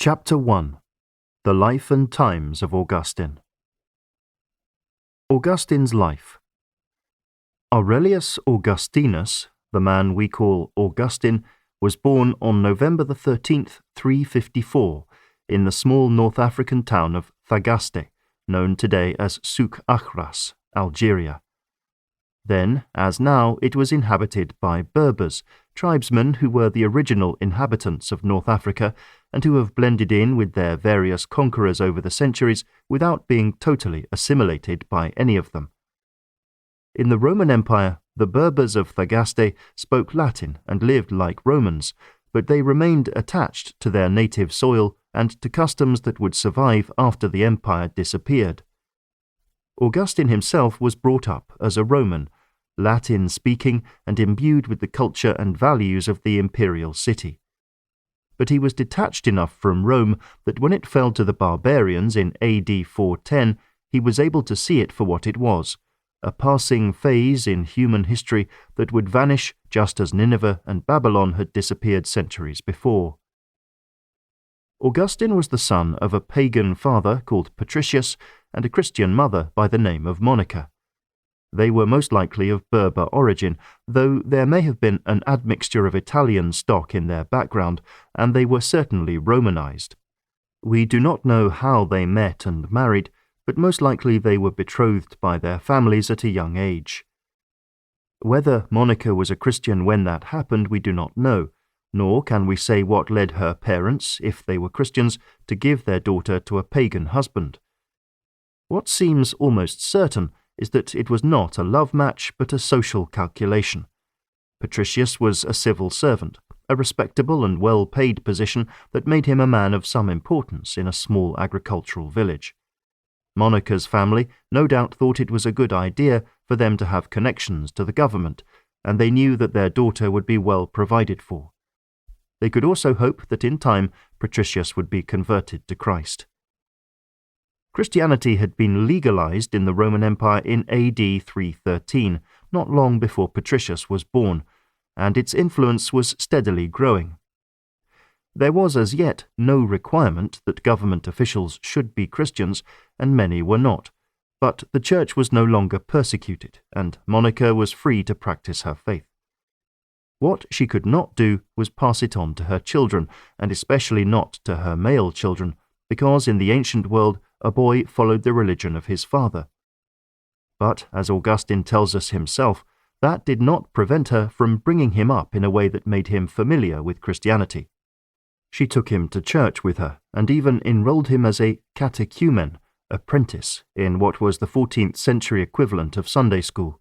Chapter 1. The Life and Times of Augustine. Augustine's Life. Aurelius Augustinus, the man we call Augustine, was born on November the 13th, 354, in the small North African town of Thagaste, known today as Souk Ahras, Algeria. Then, as now, it was inhabited by Berbers, tribesmen who were the original inhabitants of North Africa and who have blended in with their various conquerors over the centuries without being totally assimilated by any of them. In the Roman Empire, the Berbers of Thagaste spoke Latin and lived like Romans, but they remained attached to their native soil and to customs that would survive after the empire disappeared. Augustine himself was brought up as a Roman, Latin-speaking and imbued with the culture and values of the imperial city. But he was detached enough from Rome that when it fell to the barbarians in AD 410, he was able to see it for what it was, a passing phase in human history that would vanish just as Nineveh and Babylon had disappeared centuries before. Augustine was the son of a pagan father called Patricius and a Christian mother by the name of Monica. They were most likely of Berber origin, though there may have been an admixture of Italian stock in their background, and they were certainly Romanized. We do not know how they met and married, but most likely they were betrothed by their families at a young age. Whether Monica was a Christian when that happened we do not know, nor can we say what led her parents, if they were Christians, to give their daughter to a pagan husband. What seems almost certain is that it was not a love match but a social calculation. Patricius was a civil servant, a respectable and well-paid position that made him a man of some importance in a small agricultural village. Monica's family no doubt thought it was a good idea for them to have connections to the government, and they knew that their daughter would be well provided for. They could also hope that in time Patricius would be converted to Christ. Christianity had been legalized in the Roman Empire in AD 313, not long before Patricius was born, and its influence was steadily growing. There was as yet no requirement that government officials should be Christians, and many were not, but the church was no longer persecuted, and Monica was free to practice her faith. What she could not do was pass it on to her children, and especially not to her male children, because in the ancient world a boy followed the religion of his father. But, as Augustine tells us himself, that did not prevent her from bringing him up in a way that made him familiar with Christianity. She took him to church with her, and even enrolled him as a catechumen, apprentice, in what was the 14th century equivalent of Sunday school.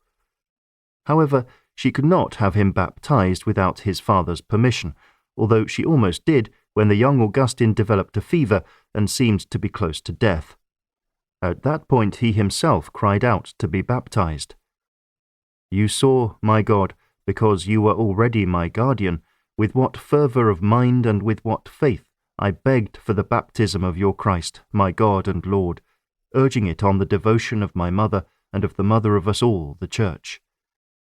However, she could not have him baptized without his father's permission, although she almost did when the young Augustine developed a fever and seemed to be close to death. At that point he himself cried out to be baptized. "You saw, my God, because you were already my guardian, with what fervour of mind and with what faith I begged for the baptism of your Christ, my God and Lord, urging it on the devotion of my mother and of the mother of us all, the Church.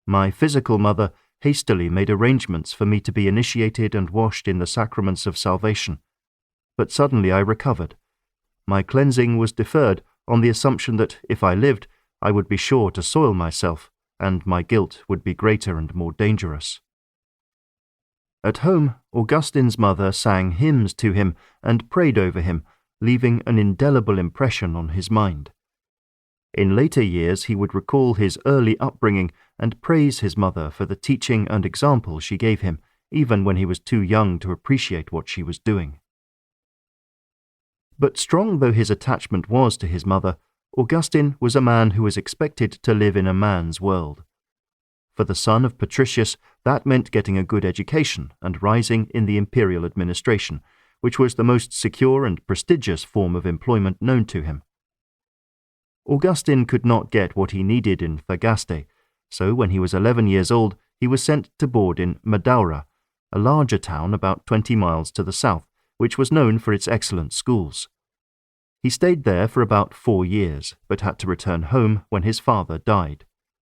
My physical mother hastily made arrangements for me to be initiated and washed in the sacraments of salvation. But suddenly I recovered. My cleansing was deferred on the assumption that, if I lived, I would be sure to soil myself, and my guilt would be greater and more dangerous." At home, Augustine's mother sang hymns to him and prayed over him, leaving an indelible impression on his mind. In later years he would recall his early upbringing and praise his mother for the teaching and example she gave him, even when he was too young to appreciate what she was doing. But strong though his attachment was to his mother, Augustine was a man who was expected to live in a man's world. For the son of Patricius, that meant getting a good education and rising in the imperial administration, which was the most secure and prestigious form of employment known to him. Augustine could not get what he needed in Thagaste, so when he was 11 years old he was sent to board in Madaura, a larger town about 20 miles to the south, which was known for its excellent schools. He stayed there for about 4 years, but had to return home when his father died.